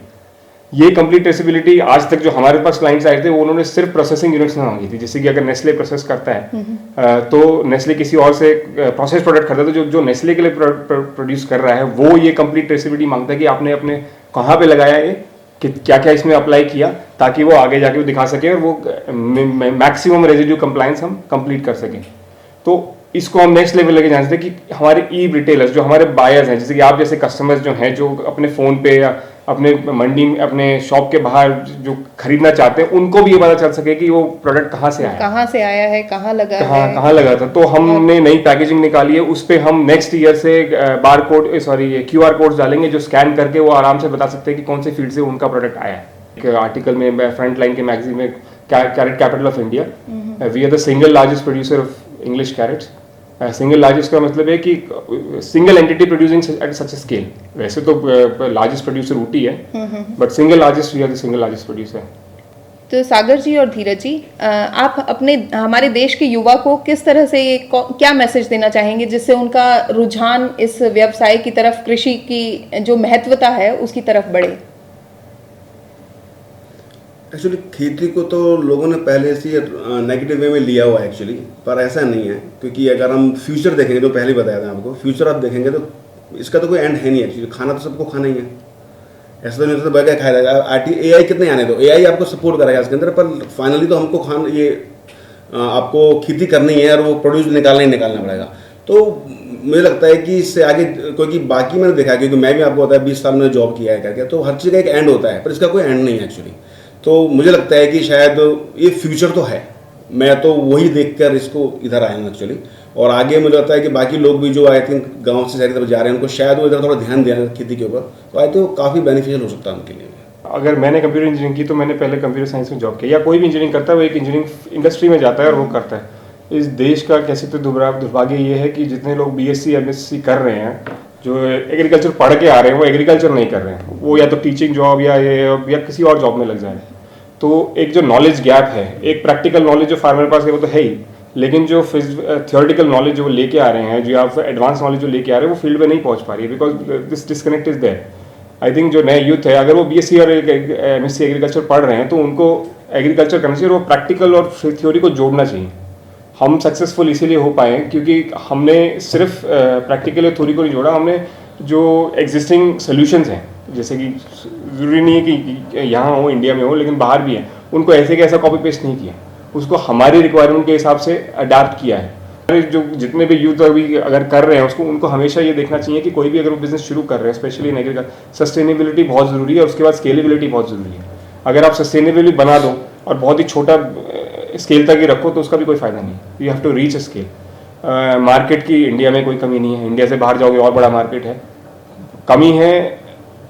ये कंप्लीट ट्रेसेबिलिटी आज तक जो हमारे पास क्लाइंट्स आए थे, वो उन्होंने सिर्फ प्रोसेसिंग यूनिट्स में मांगी थी। जैसे कि अगर नेस्ले प्रोसेस करता है तो नेस्ले किसी और से प्रोसेस प्रोडक्ट करता है, तो जो नेस्ले के लिए प्रोड्यूस कर रहा है वो ये कंप्लीट ट्रेसेबिलिटी मांगता है कि आपने अपने कहाँ पे लगाया है, कि क्या क्या इसमें अप्लाई किया, ताकि वो आगे जाके वो दिखा सके और वो मैक्सिमम रेजिड्यू कंप्लायंस हम कंप्लीट कर सकें। तो इसको हम नेक्स्ट लेवल लेके जान सकते हैं कि हमारे ई रिटेलर्स, जो हमारे बायर्स हैं, जैसे कि आप जैसे कस्टमर्स जो हैं, जो अपने फ़ोन पे या अपने मंडी में, अपने शॉप के बाहर जो खरीदना चाहते हैं, उनको भी ये पता चल सके कि वो प्रोडक्ट कहाँ से आया है, कहाँ लगा था। तो हमने नई पैकेजिंग निकाली है, उस पर हम नेक्स्ट ईयर से QR कोड्स डालेंगे, जो स्कैन करके वो आराम से बता सकते हैं कि कौन से फील्ड से उनका प्रोडक्ट आया है। एक आर्टिकल में फ्रंट लाइन के मैगजीन में, carrot capital of India, we are the single largest producer of English carrots. Single largest का मतलब है कि single entity producing at such a scale. वैसे तो लार्जेस्ट प्रोड्यूसर ऊटी है, but single largest, we are the single largest producer. तो सागर जी और धीरज जी, आप अपने हमारे देश के युवा को किस तरह से क्या मैसेज देना चाहेंगे जिससे उनका रुझान इस व्यवसाय की तरफ, कृषि की जो महत्वता है उसकी तरफ बढ़े? एक्चुअली खेती को तो लोगों ने पहले से नेगेटिव वे में लिया हुआ है एक्चुअली, पर ऐसा नहीं है, क्योंकि अगर हम फ्यूचर देखेंगे, तो पहले ही बताया था आपको, फ्यूचर आप देखेंगे तो इसका तो कोई एंड है नहीं एक्चुअली। खाना तो सबको खाना ही है, ऐसा तो नहीं होता बगैर खाया जाएगा। AI कितने आने दो, AI आपको सपोर्ट करेगा इसके अंदर, पर फाइनली तो हमको आपको खेती करनी है और वो प्रोड्यूस निकालना पड़ेगा। तो मुझे लगता है कि इससे आगे, क्योंकि बाकी मैंने देखा, क्योंकि मैं भी आपको बताया 20 साल में जॉब किया है करके, तो हर चीज़ का एक एंड होता है, पर इसका कोई एंड नहीं है एक्चुअली। तो मुझे लगता है कि शायद ये फ्यूचर तो है, मैं तो वही देखकर इसको इधर आया हूँ एक्चुअली। और आगे मुझे लगता है कि बाकी लोग भी जो आई थिंक गांव से शहर की तरफ जा रहे हैं, उनको शायद वो इधर थोड़ा ध्यान देना खेती के ऊपर, तो आई थिंक काफ़ी बेनिफिशियल हो सकता है उनके लिए। अगर मैंने कंप्यूटर इंजीनियरिंग की, तो मैंने पहले कंप्यूटर साइंस में जॉब किया, या कोई भी इंजीनियरिंग करता है वो एक इंजीनियरिंग इंडस्ट्री में जाता है और वो करता है। इस देश का कैसे तो दुर्भाग्य ये है कि जितने लोग BSc MSc कर रहे हैं, जो एग्रीकल्चर पढ़ के आ रहे हैं, वो एग्रीकल्चर नहीं कर रहे हैं, वो या तो टीचिंग जॉब या किसी और जॉब में लग जाए। तो एक जो नॉलेज गैप है, एक प्रैक्टिकल नॉलेज जो फार्मर पास है वो तो है ही, लेकिन जो थियोरेटिकल नॉलेज जो लेके आ रहे हैं, जो आप एडवांस नॉलेज जो लेके आ रहे हैं, वो फील्ड में नहीं पहुंच पा रही है, because this disconnect is there. I think जो नए यूथ है, अगर वो BSc और MSc एग्रीकल्चर पढ़ रहे हैं, तो उनको एग्रीकल्चर करना चाहिए और वो प्रैक्टिकल और थ्योरी को जोड़ना चाहिए। हम सक्सेसफुल इसीलिए हो पाए हैं क्योंकि हमने सिर्फ प्रैक्टिकल थ्योरी को नहीं जोड़ा, हमने जो एग्जिस्टिंग सोल्यूशंस हैं, जैसे कि ज़रूरी नहीं है कि यहाँ हो, इंडिया में हो, लेकिन बाहर भी हैं, उनको ऐसे कैसा कॉपी पेस्ट नहीं किया, उसको हमारी रिक्वायरमेंट के हिसाब से अडाप्ट किया है। जो जितने भी यूथ अभी अगर कर रहे हैं उसको, उनको हमेशा ये देखना चाहिए कि कोई भी अगर वो बिजनेस शुरू कर रहे हैं, स्पेशली इन एग्रीकल्चर, सस्टेनेबिलिटी बहुत ज़रूरी है और उसके बाद स्केलेबिलिटी बहुत ज़रूरी है। अगर आप सस्टेनेबिलिटी बना दो और बहुत ही छोटा स्केल तक ही रखो तो उसका भी कोई फ़ायदा नहीं। You have to reach a scale. Market की इंडिया में कोई कमी नहीं है, इंडिया से बाहर जाओगे और बड़ा मार्केट है। कमी है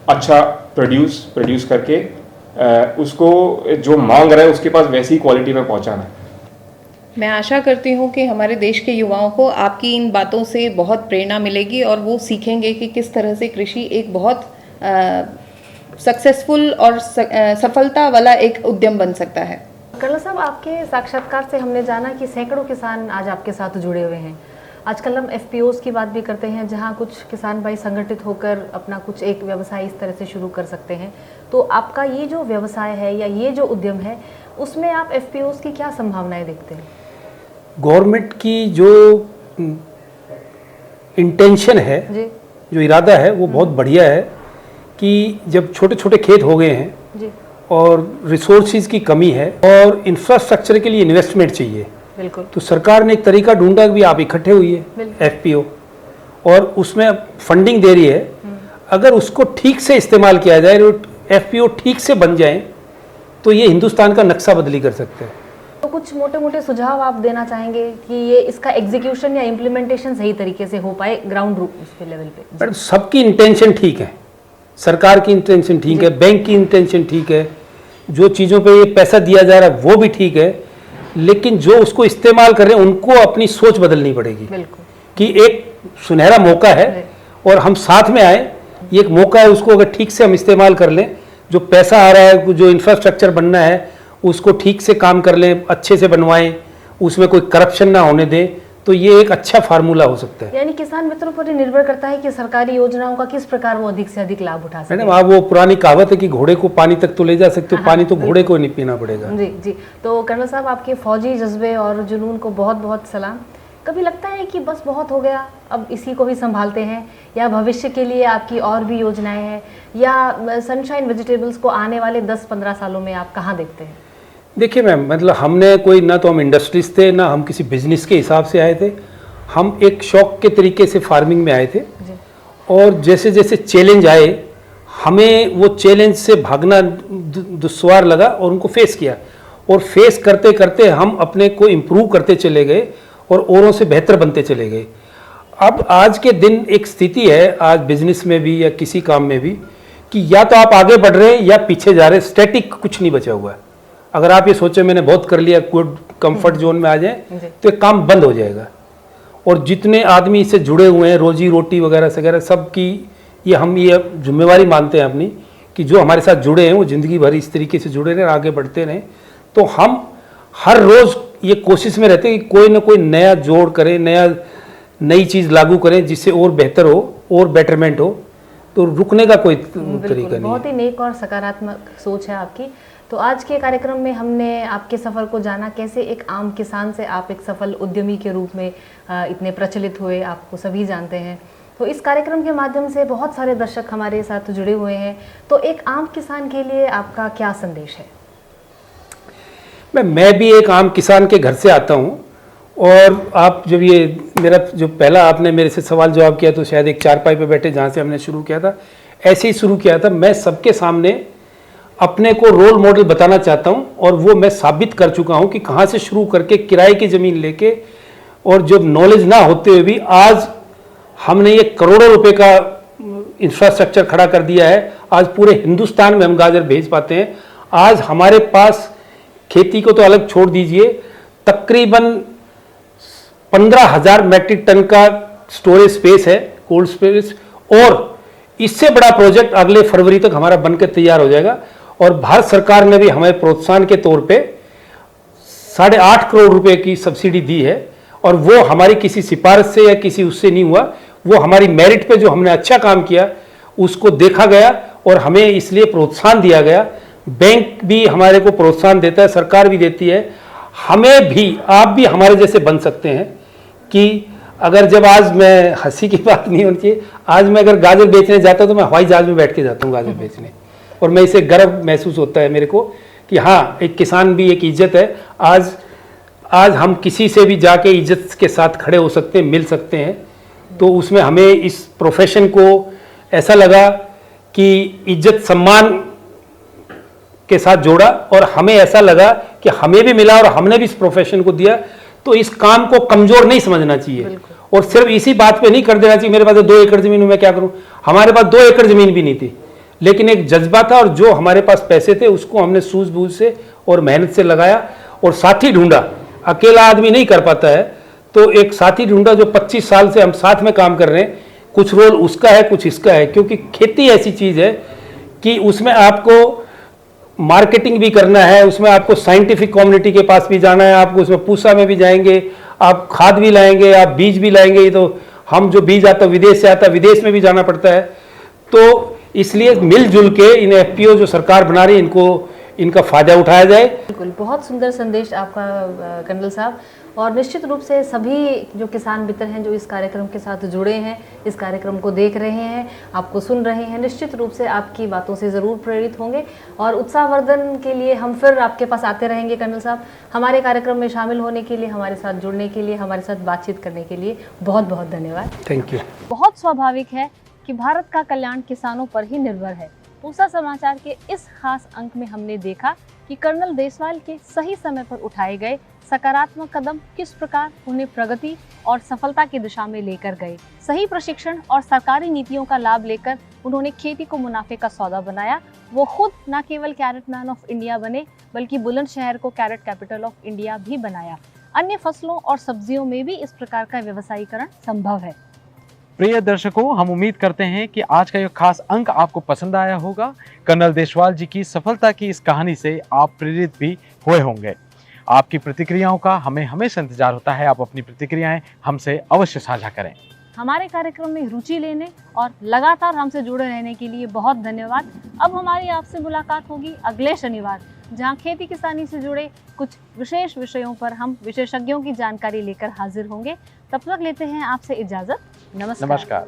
अच्छा प्रोड्यूस करके उसको जो मांग रहा है उसके पास वैसी क्वालिटी में पहुंचाना है। मैं आशा करती हूँ कि हमारे देश के युवाओं को आपकी इन बातों से बहुत प्रेरणा मिलेगी और वो सीखेंगे कि किस तरह से कृषि एक बहुत सक्सेसफुल और सफलता वाला एक उद्यम बन सकता है। कर्नल साहब, आपके साक्षात्कार से हमने जाना कि सैकड़ों किसान आज आपके साथ जुड़े हुए हैं। आजकल हम FPOs की बात भी करते हैं, जहां कुछ किसान भाई संगठित होकर अपना कुछ एक व्यवसाय इस तरह से शुरू कर सकते हैं। तो आपका ये जो व्यवसाय है या ये जो उद्यम है, उसमें आप FPOs की क्या संभावनाएं देखते हैं? गवर्नमेंट की जो इंटेंशन है जी, जो इरादा है वो बहुत बढ़िया है कि जब छोटे छोटे खेत हो गए हैं जी, और रिसोर्सेज की कमी है और इंफ्रास्ट्रक्चर के लिए इन्वेस्टमेंट चाहिए, बिल्कुल, तो सरकार ने एक तरीका ढूंढा कि आप इकट्ठे हुई है FPO और उसमें फंडिंग दे रही है। अगर उसको ठीक से इस्तेमाल किया जाए, FPO ठीक से बन जाए, तो ये हिंदुस्तान का नक्शा बदली कर सकते हैं। तो कुछ मोटे मोटे सुझाव आप देना चाहेंगे कि ये इसका एग्जीक्यूशन या इम्प्लीमेंटेशन सही तरीके से हो पाए ग्राउंड रूप पे लेवल पे? पर सबकी इंटेंशन ठीक है, सरकार की इंटेंशन ठीक है, बैंक की इंटेंशन ठीक है, जो चीज़ों पे ये पैसा दिया जा रहा है वो भी ठीक है, लेकिन जो उसको इस्तेमाल कर रहे हैं उनको अपनी सोच बदलनी पड़ेगी कि एक सुनहरा मौका है और हम साथ में आए, ये एक मौका है, उसको अगर ठीक से हम इस्तेमाल कर लें, जो पैसा आ रहा है, जो इंफ्रास्ट्रक्चर बनना है उसको ठीक से काम कर लें, अच्छे से बनवाएं, उसमें कोई करप्शन ना होने दें, तो ये एक अच्छा फार्मूला हो सकता है। यानी किसान मित्रों पर निर्भर करता है कि सरकारी योजनाओं का किस प्रकार वो अधिक से अधिक लाभ उठा सके। मैडम, आप वो पुरानी कहावत है कि घोड़े को पानी तक तो ले जा सकते हो, पानी तो घोड़े को नहीं पीना पड़ेगा। जी जी। तो कर्नल साहब, आपके फौजी जज्बे और जुनून को बहुत बहुत सलाम। कभी लगता है कि बस बहुत हो गया, अब इसी को ही संभालते हैं, या भविष्य के लिए आपकी और भी योजनाएं हैं, या सनशाइन वेजिटेबल्स को आने वाले 10-15 सालों में आप कहाँ देखते हैं? देखिए मैम, मतलब हमने कोई, ना तो हम इंडस्ट्रीज थे, ना हम किसी बिजनेस के हिसाब से आए थे, हम एक शौक के तरीके से फार्मिंग में आए थे। और जैसे जैसे चैलेंज आए, हमें वो चैलेंज से भागना दुश्वार लगा और उनको फेस किया, और फेस करते करते हम अपने को इम्प्रूव करते चले गए और औरों से बेहतर बनते चले गए। अब आज के दिन एक स्थिति है, आज बिजनेस में भी या किसी काम में भी, कि या तो आप आगे बढ़ रहे हैं या पीछे जा रहे हैं, स्टैटिक कुछ नहीं बचा हुआ है। अगर आप ये सोचे मैंने बहुत कर लिया, गुड कंफर्ट जोन में आ जाए, तो ये काम बंद हो जाएगा। और जितने आदमी इससे जुड़े हुए हैं, रोजी रोटी वगैरह वगैरह सब की, ये हम ये जिम्मेवारी मानते हैं अपनी, कि जो हमारे साथ जुड़े हैं वो ज़िंदगी भर इस तरीके से जुड़े रहें, आगे बढ़ते रहें। तो हम हर रोज़ ये कोशिश में रहते हैं कि कोई ना कोई नया जोड़ करें, नई चीज़ लागू करें जिससे और बेहतर हो और बेटरमेंट हो। तो रुकने का कोई तरीका नहीं। बहुत ही नेक और सकारात्मक सोच है आपकी। तो आज के कार्यक्रम में हमने आपके सफ़र को जाना, कैसे एक आम किसान से आप एक सफल उद्यमी के रूप में इतने प्रचलित हुए, आपको सभी जानते हैं। तो इस कार्यक्रम के माध्यम से बहुत सारे दर्शक हमारे साथ जुड़े हुए हैं। तो एक आम किसान के लिए आपका क्या संदेश है? मैं भी एक आम किसान के घर से आता हूँ, और आप जब ये मेरा जो पहला आपने मेरे से सवाल जवाब किया, तो शायद एक चारपाई पे बैठे जहाँ से हमने शुरू किया था, ऐसे ही शुरू किया था। मैं सबके सामने अपने को रोल मॉडल बताना चाहता हूँ, और वो मैं साबित कर चुका हूँ कि कहाँ से शुरू करके किराए की ज़मीन लेके, और जब नॉलेज ना होते हुए भी आज हमने ये करोड़ों रुपए का इंफ्रास्ट्रक्चर खड़ा कर दिया है। आज पूरे हिंदुस्तान में हम गाजर भेज पाते हैं। आज हमारे पास खेती को तो अलग छोड़ दीजिए, तकरीबन 15,000 मैट्रिक टन का स्टोरेज स्पेस है, कोल्ड स्पेस, और इससे बड़ा प्रोजेक्ट अगले फरवरी तक हमारा बनकर तैयार हो जाएगा। और भारत सरकार ने भी हमें प्रोत्साहन के तौर पे 8.5 करोड़ रुपए की सब्सिडी दी है, और वो हमारी किसी सिफारिश से या किसी उससे नहीं हुआ, वो हमारी मेरिट पे जो हमने अच्छा काम किया उसको देखा गया और हमें इसलिए प्रोत्साहन दिया गया। बैंक भी हमारे को प्रोत्साहन देता है, सरकार भी देती है। हमें भी, आप भी हमारे जैसे बन सकते हैं कि अगर जब आज मैं, हंसी की बात नहीं होनी चाहिए, आज मैं अगर गाजर बेचने जाता हूँ तो मैं हवाई जहाज में बैठ के जाता हूँ गाजर बेचने, और मैं इसे गर्व महसूस होता है मेरे को कि हाँ, एक किसान भी एक इज्जत है। आज हम किसी से भी जाके इज्जत के साथ खड़े हो सकते हैं, मिल सकते हैं। तो उसमें हमें इस प्रोफेशन को ऐसा लगा कि इज्जत सम्मान के साथ जोड़ा, और हमें ऐसा लगा कि हमें भी मिला और हमने भी इस प्रोफेशन को दिया। तो इस काम को कमजोर नहीं समझना चाहिए और सिर्फ इसी बात पे नहीं कर देना चाहिए मेरे पास 2 एकड़ जमीन है, मैं क्या करूं। हमारे पास 2 एकड़ जमीन भी नहीं थी, लेकिन एक जज्बा था, और जो हमारे पास पैसे थे उसको हमने सूझबूझ से और मेहनत से लगाया और साथी ढूंढा। अकेला आदमी नहीं कर पाता है, तो एक साथी ढूंढा जो 25 साल से हम साथ में काम कर रहे हैं। कुछ रोल उसका है, कुछ इसका है, क्योंकि खेती ऐसी चीज़ है कि उसमें आपको मार्केटिंग भी करना है, उसमें आपको साइंटिफिक कम्युनिटी के पास भी जाना है, आपको उसमें पूसा में भी जाएंगे, आप खाद भी लाएंगे, आप बीज भी लाएंगे। ये तो हम जो बीज आता विदेश से आता, विदेश में भी जाना पड़ता है। तो इसलिए मिलजुल के इन एफपीओ जो सरकार बना रही है, इनका फायदा उठाया जाए। बिल्कुल, बहुत सुंदर संदेश आपका कर्नल साहब। और निश्चित रूप से सभी जो किसान मित्र हैं जो इस कार्यक्रम के साथ जुड़े हैं, इस कार्यक्रम को देख रहे हैं, आपको सुन रहे हैं, निश्चित रूप से आपकी बातों से ज़रूर प्रेरित होंगे और उत्साहवर्धन के लिए हम फिर आपके पास आते रहेंगे। कर्नल साहब, हमारे कार्यक्रम में शामिल होने के लिए, हमारे साथ जुड़ने के लिए, हमारे साथ बातचीत करने के लिए बहुत बहुत धन्यवाद। Thank you. बहुत स्वाभाविक है कि भारत का कल्याण किसानों पर ही निर्भर है। पूसा समाचार के इस खास अंक में हमने देखा कि कर्नल देसवाल के सही समय पर उठाए गए सकारात्मक कदम किस प्रकार उन्हें प्रगति और सफलता की दिशा में लेकर गए। सही प्रशिक्षण और सरकारी नीतियों का लाभ लेकर उन्होंने खेती को मुनाफे का सौदा बनाया। वो खुद न केवल कैरेट मैन ऑफ इंडिया बने, बल्कि बुलंदशहर को कैरेट कैपिटल ऑफ इंडिया भी बनाया। अन्य फसलों और सब्जियों में भी इस प्रकार का व्यवसायीकरण संभव है। प्रिय दर्शकों, हम उम्मीद करते हैं कि आज का यह खास अंक आपको पसंद आया होगा। कर्नल देसवाल जी की सफलता की इस कहानी से आप प्रेरित भी हुए होंगे। आपकी प्रतिक्रियाओं का हमें हमेशा इंतजार होता है। आप अपनी प्रतिक्रियाएं हमसे अवश्य साझा करें। हमारे कार्यक्रम में रुचि लेने और लगातार हमसे जुड़े रहने के लिए बहुत धन्यवाद। अब हमारी आपसे मुलाकात होगी अगले शनिवार, जहां खेती किसानी से जुड़े कुछ विशेष विषयों पर हम विशेषज्ञों की जानकारी लेकर हाजिर होंगे। तब तक लेते हैं आपसे इजाजत। नमस्कार।